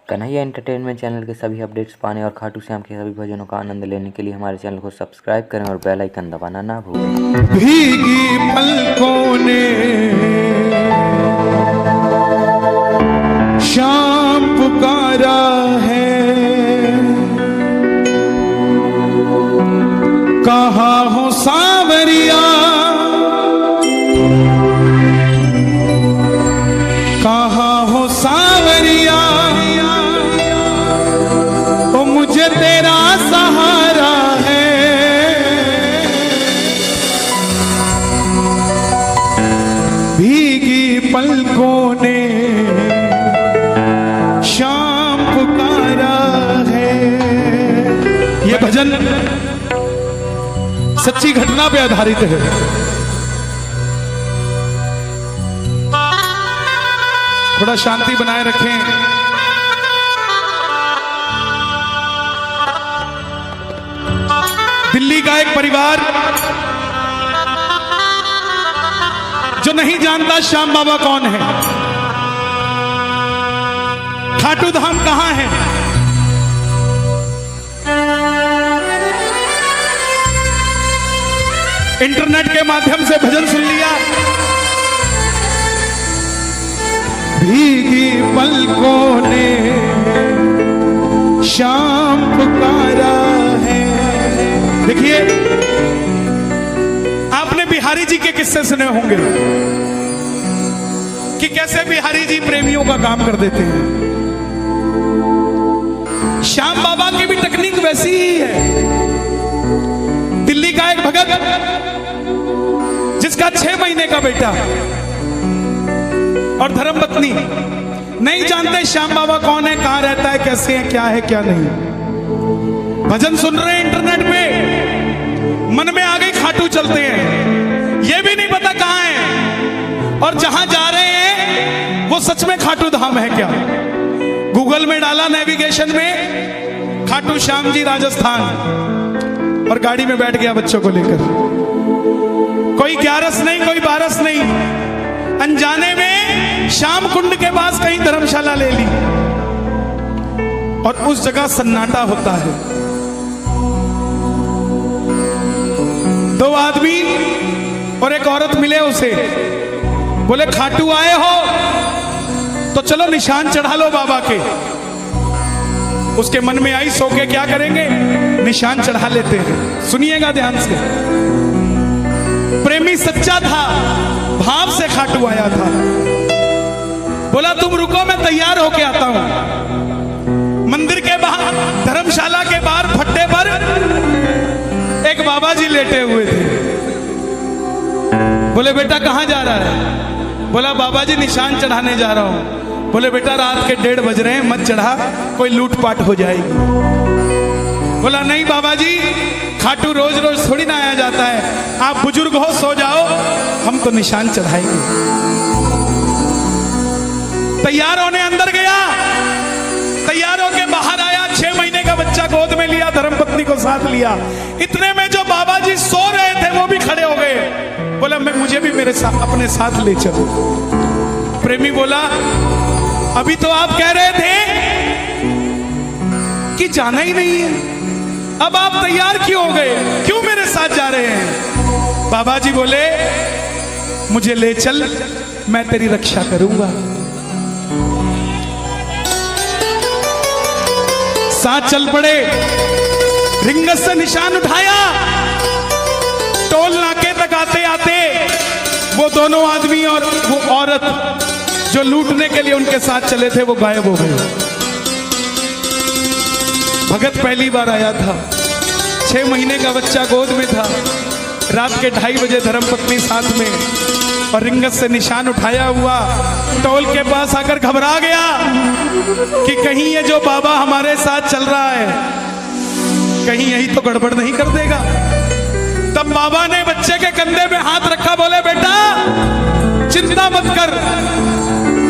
Kanhaiya entertainment channel के सभी updates पाने और खाटू श्याम के सभी भजनों का आनंद लेने के लिए हमारे चैनल को सब्सक्राइब करें और बेल आइकन दबाना ना भूलें। भीगी पलकों ने शाम पुकारा है, कहा हो सावरिया, कहा हो सावरिया, ओ मुझे तेरा सहारा है। भीगी पलकों ने शाम पुकारा है। ये भजन सच्ची घटना पे आधारित है। थोड़ा शांति बनाए रखें। दिल्ली का एक परिवार जो नहीं जानता श्याम बाबा कौन है, खाटू धाम कहां है, इंटरनेट के माध्यम से भजन सुन लिया। भीगी पलकों ने शाम पुकारा है। देखिए, आपने बिहारी जी के किस्से सुने होंगे कि कैसे बिहारी जी प्रेमियों का काम कर देते हैं। श्याम बाबा की भी तकनीक वैसी ही है। दिल्ली का एक भगत जिसका 6 महीने का बेटा और धर्मपत्नी नहीं जानते श्याम बाबा कौन है, कहां रहता है, कैसे है, क्या नहीं। भजन सुन रहे हैं इंटरनेट पे, मन में आ गई खाटू चलते हैं, ये भी नहीं पता कहां है और जहां जा रहे हैं वो सच में खाटू धाम है क्या। गूगल में डाला नेविगेशन में खाटू श्याम जी राजस्थान और गाड़ी में बैठ गया बच्चों को लेकर। कोई 11 नहीं, कोई 12 नहीं, अनजाने में श्याम कुंड के पास कहीं धर्मशाला ले ली और उस जगह सन्नाटा होता है। 2 आदमी और एक औरत मिले उसे, बोले खाटू आए हो तो चलो निशान चढ़ा लो बाबा के। उसके मन में आई, सो के क्या करेंगे, निशान चढ़ा लेते हैं। सुनिएगा ध्यान से। प्रेमी सच्चा था, भाव से खाटू आया था। बोला तुम रुको, मैं तैयार होके आता हूं। मंदिर के बाहर, धर्मशाला के बाहर फट्टे पर एक बाबा जी लेटे हुए थे। बोले बेटा कहां जा रहा है? बोला बाबा जी निशान चढ़ाने जा रहा हूं। बोले बेटा रात के 1:30 बज रहे हैं, मत चढ़ा, कोई लूटपाट हो जाएगी। बोला नहीं बाबा जी, खाटू रोज रोज थोड़ी ना आया जाता है, आप बुजुर्ग हो, सो जाओ, हम तो निशान चढ़ाएंगे। तैयार होने अंदर गया, तैयार होके बाहर आया, 6 महीने का बच्चा गोद में लिया, धर्मपत्नी को साथ लिया। इतने में जो बाबा जी सो रहे थे वो भी खड़े हो गए। बोला मुझे भी मेरे साथ अपने साथ ले चलो। प्रेमी बोला अभी तो आप कह रहे थे कि जाना ही नहीं है, अब आप तैयार क्यों हो गए, क्यों मेरे साथ जा रहे हैं? बाबा जी बोले मुझे ले चल, मैं तेरी रक्षा करूंगा। साथ चल पड़े, रिंगस से निशान उठाया। टोल नाके तक आते आते वो दोनों आदमी और वो औरत जो लूटने के लिए उनके साथ चले थे वो गायब हो गए। भगत पहली बार आया था, 6 महीने का बच्चा गोद में था, रात के 2:30 बजे धर्मपत्नी साथ में और रिंगत से निशान उठाया हुआ टोल के पास आकर घबरा गया कि कहीं ये जो बाबा हमारे साथ चल रहा है कहीं यही तो गड़बड़ नहीं कर देगा। तब बाबा ने बच्चे के कंधे में हाथ रखा, बोले बेटा चिंता मत कर,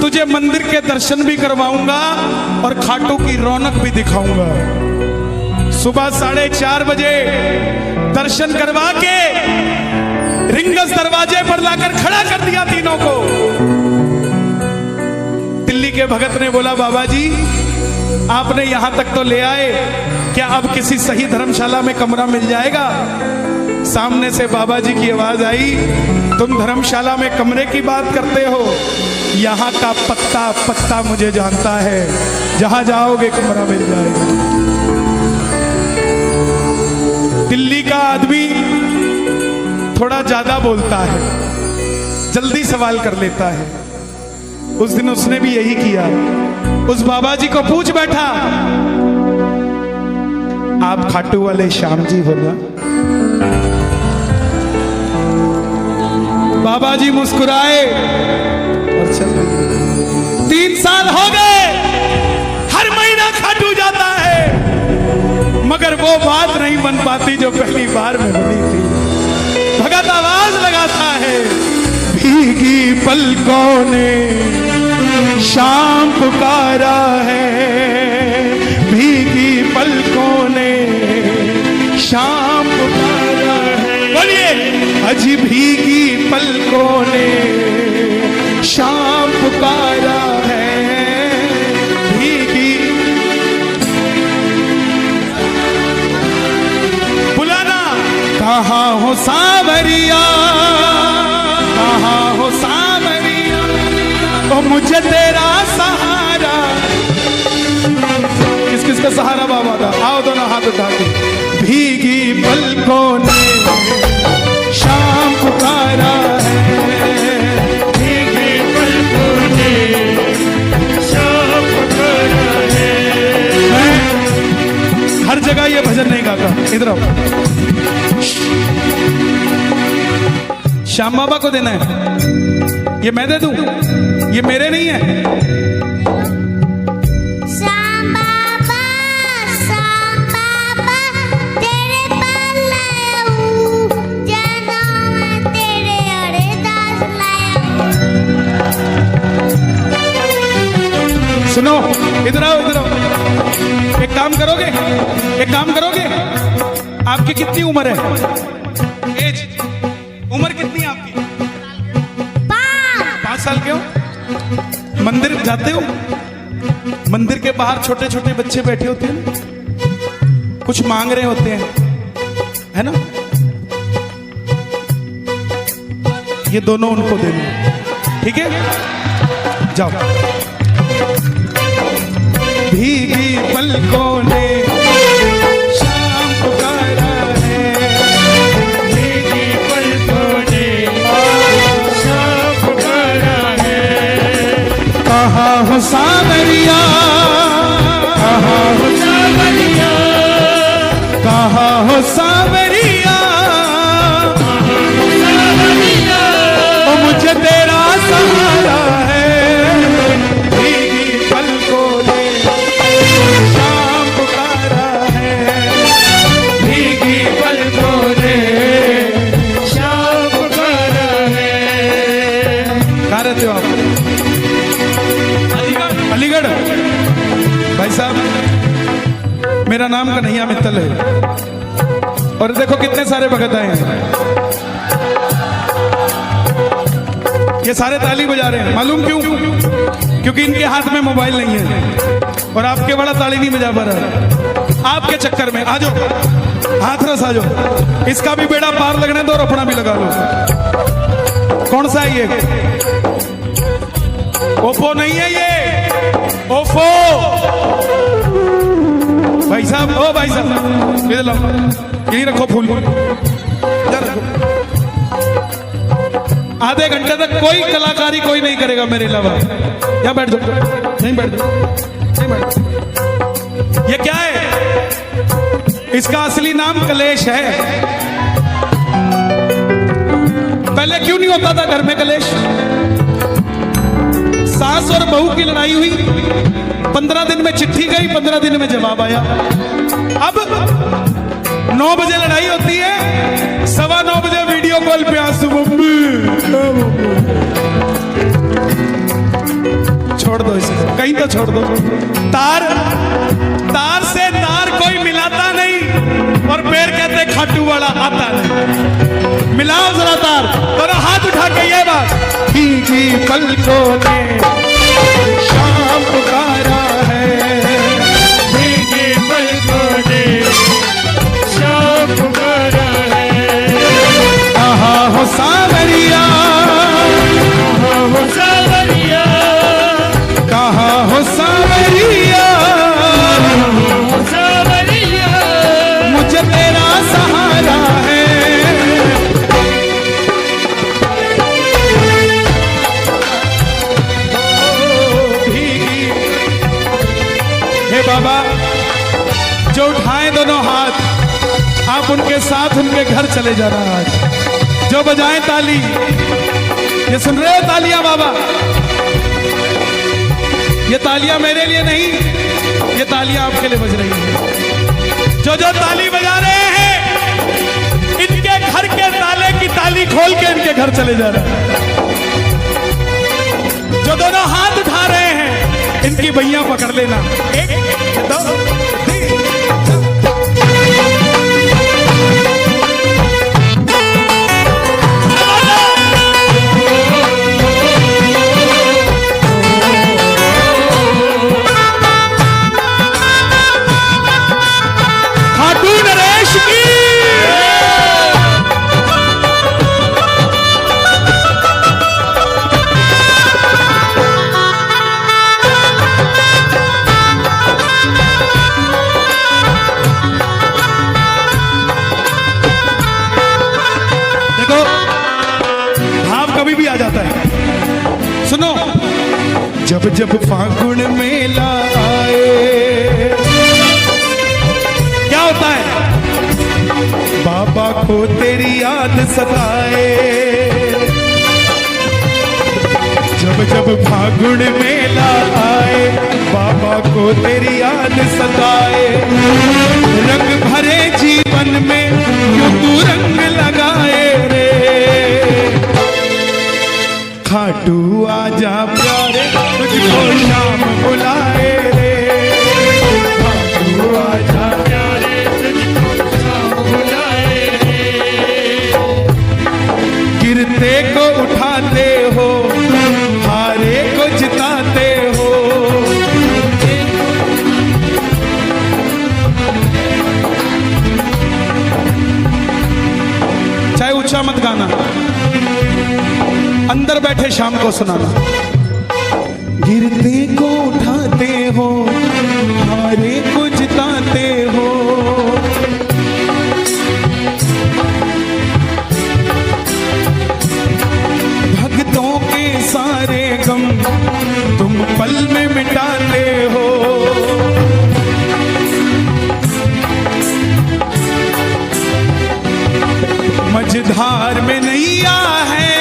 तुझे मंदिर के दर्शन भी करवाऊंगा और खाटू की रौनक भी दिखाऊंगा। सुबह 4:30 बजे दर्शन करवा के रिंगस दरवाजे पर लाकर खड़ा कर दिया तीनों को। दिल्ली के भगत ने बोला बाबा जी आपने यहां तक तो ले आए, क्या अब किसी सही धर्मशाला में कमरा मिल जाएगा? सामने से बाबा जी की आवाज आई, तुम धर्मशाला में कमरे की बात करते हो, यहाँ का पत्ता पत्ता मुझे जानता है, जहां जाओगे कमरा मिल जाएगा। दिल्ली का आदमी थोड़ा ज्यादा बोलता है, जल्दी सवाल कर लेता है। उस दिन उसने भी यही किया, उस बाबा जी को पूछ बैठा, आप खाटू वाले श्याम जी हो ना? बाबा जी मुस्कुराए और चल दिए। 3 साल हो गए, हर महीना खाटू जाता है, मगर वो बात नहीं बन पाती जो पहली बार में बनी थी। भगत आवाज लगाता है, भीगी पलकों ने शाम पुकारा है, भीगी पलकों ने शाम पुकारा है। बोलिए, अजी भीगी पलकों ने शाम पुकारा है, भीगी। बुलाना, कहाँ हो सांवरिया, कहाँ हो सांवरिया, ओ मुझे तेरा सहारा। किस किस का सहारा बाबा था? आओ दोनों हाथ उठा के। भीगी पलकों ने शाम पुकारा है, भीगी पलकों ने शाम पुकारा है। हर जगह ये भजन नहीं गाता, इधर आओ। श्याम बाबा को देना है, ये मैं दे दूं, ये मेरे नहीं है। श्याम बाबा तेरे पास लाया हूँ, जाना मैं तेरे अरदास लाया हूँ। सुनो, इधर आओ, इधर आओ। एक काम करोगे, एक काम करोगे, आपकी कितनी उम्र है? एज, उम्र कितनी है आपकी? 5 साल के हो? मंदिर जाते हो? मंदिर के बाहर छोटे छोटे बच्चे बैठे होते हैं, कुछ मांग रहे होते हैं, है ना? ये दोनों उनको देना, ठीक है? जाओ। भीगी पलकों ने शाम पुकारा है, भीगी पलकों ने शाम पुकारा है। कहाँ हो सांवरिया, कहाँ हो सांवरिया, कहाँ हो सांवरिया, ओ मुझे तेरा सहारा है, भीगी पलकों ने शाम पुकारा है, भीगी पलकों ने शाम पुकारा है। कहाँ रहते हो आप? अलीगढ़। भाई साहब, मेरा नाम कन्हैया मित्तल है, और देखो कितने सारे भगत आए हैं। ये सारे ताली बजा रहे हैं, मालूम क्यों? क्योंकि इनके हाथ में मोबाइल नहीं है, और आपके बड़ा ताली नहीं बजा पा रहा। आपके चक्कर में आ जाओ, हाथरस आ जाओ, इसका भी बेड़ा पार लगने दो और अपना भी लगा लो। कौन सा है ये? ओप्पो नहीं है ये, ओप्पो। भाई साहब, ओ भाई साहब, इधर लाओ, यहीं रखो फूल, इधर रखो। आधे घंटे तक कोई कलाकारी कोई नहीं करेगा मेरे अलावा। यहाँ बैठ जाओ, नहीं बैठ जाओ, नहीं बैठ जाओ। ये क्या है? इसका असली नाम कलेश है। पहले क्यों नहीं होता था घर में कलेश? सास और बहू की लड़ाई हुई, 15 दिन में चिट्ठी गई, 15 दिन में जवाब आया। अब 9 बजे लड़ाई होती है, 9:15 बजे वीडियो कॉल पे आंसू, मम्मी छोड़ दो इसे, कहीं तो छोड़ दो। तार से तार कोई मिलाता नहीं, और पैर कहते खाटू वाला आता नहीं। मिलाओ जरा तार, और हाथ उठा के ये बात, भीगी पलकों ने शाम पुकारा है, हे बाबा, जो उठाए दोनों हाथ, आप उनके साथ उनके घर चले जाना। आज जो बजाएं ताली, ये सुन रहे हो तालियां बाबा? ये तालियां मेरे लिए नहीं, ये तालियां आपके लिए बज रही हैं। जो जो ताली बजा रहे हैं, इनके घर के ताले की ताली खोल के इनके घर चले जा रहे हैं। जो दोनों हाथ उठा रहे हैं, इनकी भैया पकड़ लेना। 1 2 3। सुनो, जब जब फागुन मेला आए, क्या होता है? बाबा को तेरी याद सताए। जब जब फागुन मेला आए, बाबा को तेरी याद सताए। रंग भरे जीवन में क्यों तू रंग लगाए रे? खाटू आजा प्यारे, तुझको शाम बुलाए रे। खाटू आजा प्यारे, तुझको शाम बुलाए रे। गिरते को उठाते हो, हारे को जिताते हो। चाहे ऊंचा मत गाना, अंदर बैठे शाम को सुनाना। गिरते को उठाते हो, हारे को जिताते हो। भक्तों के सारे गम तुम पल में मिटाते हो। मझधार में नैया है,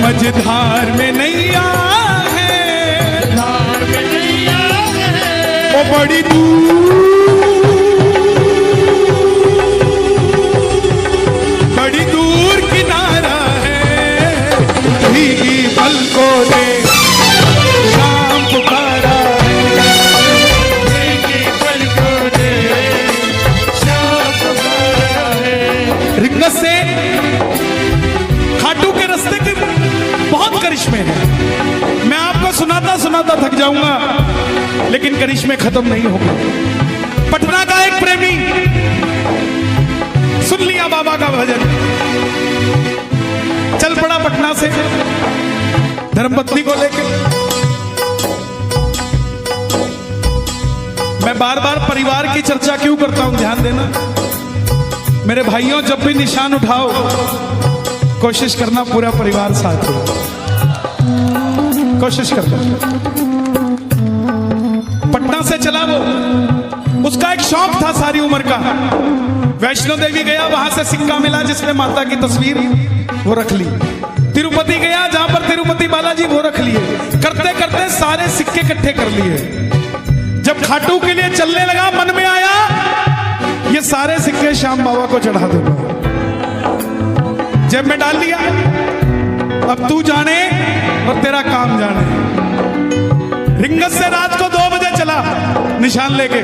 मझधार में नैया है, धार में नैया है। वो बड़ी दूर किनारा है। भीगी पलकों ने शाम पुकारा है। भीगी पलकों ने शाम पुकारा है। रिंगस से खाटू के रास्ते के बहुत करिश्मे हैं। मैं आपको सुनाता सुनाता थक जाऊंगा, लेकिन करिश्मे खत्म नहीं होंगे। पटना का एक प्रेमी सुन लिया बाबा का भजन, चल पड़ा पटना से धर्मपत्नी को लेकर। मैं बार बार परिवार की चर्चा क्यों करता हूं, ध्यान देना मेरे भाइयों। जब भी निशान उठाओ, कोशिश करना पूरा परिवार साथ हो, कोशिश करना। पटना से चला वो, उसका एक शौक था सारी उम्र का। वैष्णो देवी गया, वहां से सिक्का मिला जिसमें माता की तस्वीर, वो रख ली। तिरुपति गया, जहां पर तिरुपति बालाजी, वो रख लिए। करते करते सारे सिक्के इकट्ठे कर लिए। जब खाटू के लिए चलने लगा, मन में आया ये सारे सिक्के श्याम बाबा को चढ़ा दूंगा। जेब में डाल लिया। अब तू जाने और तेरा काम जाने। रिंगस से रात को 2 बजे चला निशान लेके।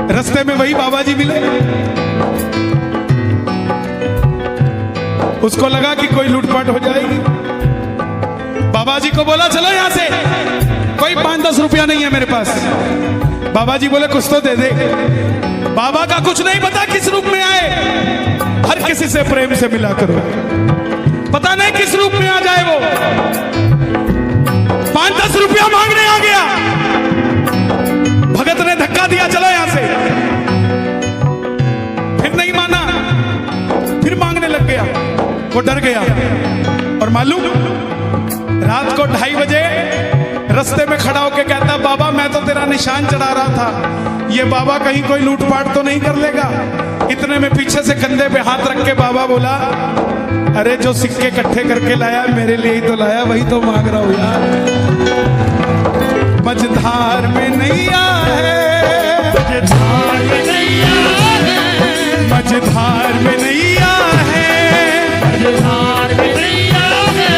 रास्ते में वही बाबा जी मिले। उसको लगा कि कोई लूटपाट हो जाएगी। बाबा जी को बोला चलो यहां से, कोई 5-10 रुपया नहीं है मेरे पास। बाबा जी बोले कुछ तो दे दे। बाबा का कुछ नहीं पता किस रूप में आए। हर किसी से प्रेम से मिला करो, पता नहीं किस रूप में आ जाए वो। 5-10 रुपया मांगने आ गया। भगत ने धक्का दिया, चलो यहां से। फिर नहीं माना, फिर मांगने लग गया। वो डर गया। और मालूम, रात को 2:30 बजे रास्ते में खड़ा होके कहता, बाबा मैं तो तेरा निशान चढ़ा रहा था, ये बाबा कहीं कोई लूटपाट तो नहीं कर लेगा। इतने में पीछे से कंधे पे हाथ रख के बाबा बोला, अरे जो सिक्के इकट्ठे करके लाया मेरे लिए ही तो लाया, वही तो मांग रहा हूं यार। मझधार में नैया है, मझधार में नैया है, मझधार में नैया है, मझधार में नैया है,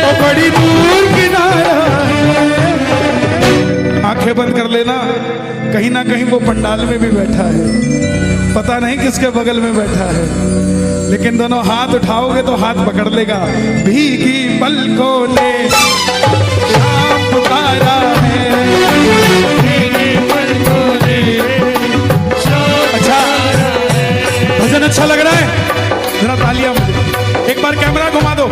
तो बड़ी दूर किनारा है। आंखें बंद कर लेना, कहीं ना कहीं वो पंडाल में भी बैठा है, पता नहीं किसके बगल में बैठा है, लेकिन दोनों हाथ उठाओगे तो हाथ पकड़ लेगा। भीगी पलकों ने श्याम पुकारा है, भीगी पलकों ने श्याम। अच्छा, भजन अच्छा लग रहा है, जरा तालियां मुझे। एक बार कैमरा घुमा दो।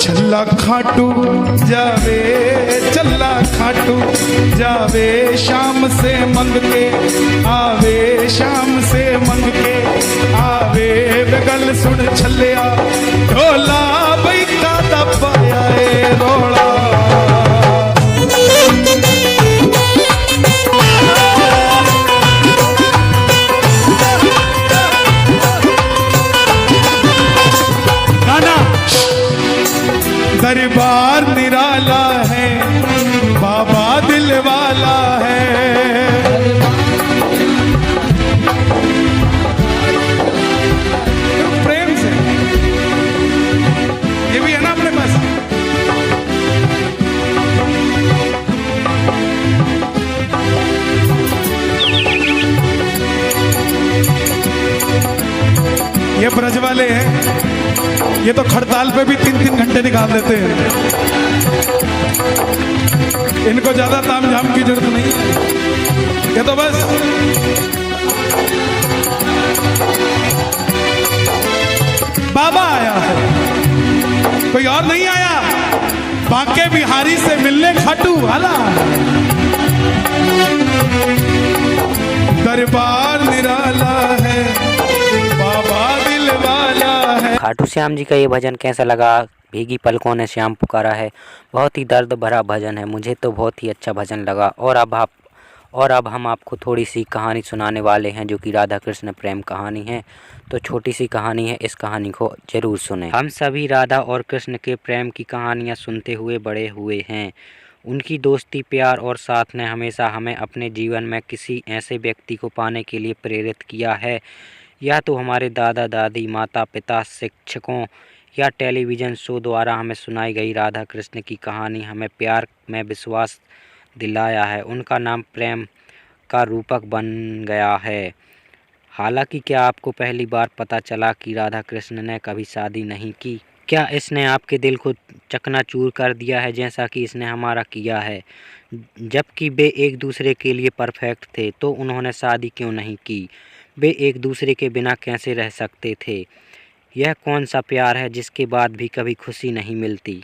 चल्ला खाटू जावे, चल्ला खाटू जावे, शाम से मंग के आवे, शाम से मंग के आवे। बगल सुन छलिया ढोला बई का दबाया है रोला। दरबार निराला है, बाबा दिल वाला है। प्रेम से ये भी है ना अपने पास। ये ब्रज वाले हैं, ये तो खड़ताल पे भी 3-3 घंटे निकाल देते हैं, इनको ज्यादा तामझाम की जरूरत नहीं, ये तो बस बाबा आया है, कोई और नहीं आया। बांके बिहारी से मिलने खाटू वाला, दरबार निराला है, बाबा दिल वाला है। खाटू श्याम जी का ये भजन कैसा लगा? भीगी पलकों ने श्याम पुकारा है, बहुत ही दर्द भरा भजन है, मुझे तो बहुत ही अच्छा भजन लगा। और अब हम आपको थोड़ी सी कहानी सुनाने वाले हैं, जो कि राधा कृष्ण प्रेम कहानी है। तो छोटी सी कहानी है, इस कहानी को जरूर सुनें। हम सभी राधा और कृष्ण के प्रेम की कहानियाँ सुनते हुए बड़े हुए हैं। उनकी दोस्ती, प्यार और साथ ने हमेशा हमें अपने जीवन में किसी ऐसे व्यक्ति को पाने के लिए प्रेरित किया है। या तो हमारे दादा दादी, माता पिता, शिक्षकों या टेलीविज़न शो द्वारा हमें सुनाई गई राधा कृष्ण की कहानी हमें प्यार में विश्वास दिलाया है। उनका नाम प्रेम का रूपक बन गया है। हालांकि क्या आपको पहली बार पता चला कि राधा कृष्ण ने कभी शादी नहीं की? क्या इसने आपके दिल को चकनाचूर कर दिया है जैसा कि इसने हमारा किया है? जबकि वे एक दूसरे के लिए परफेक्ट थे, तो उन्होंने शादी क्यों नहीं की? वे एक दूसरे के बिना कैसे रह सकते थे? यह कौन सा प्यार है जिसके बाद भी कभी खुशी नहीं मिलती?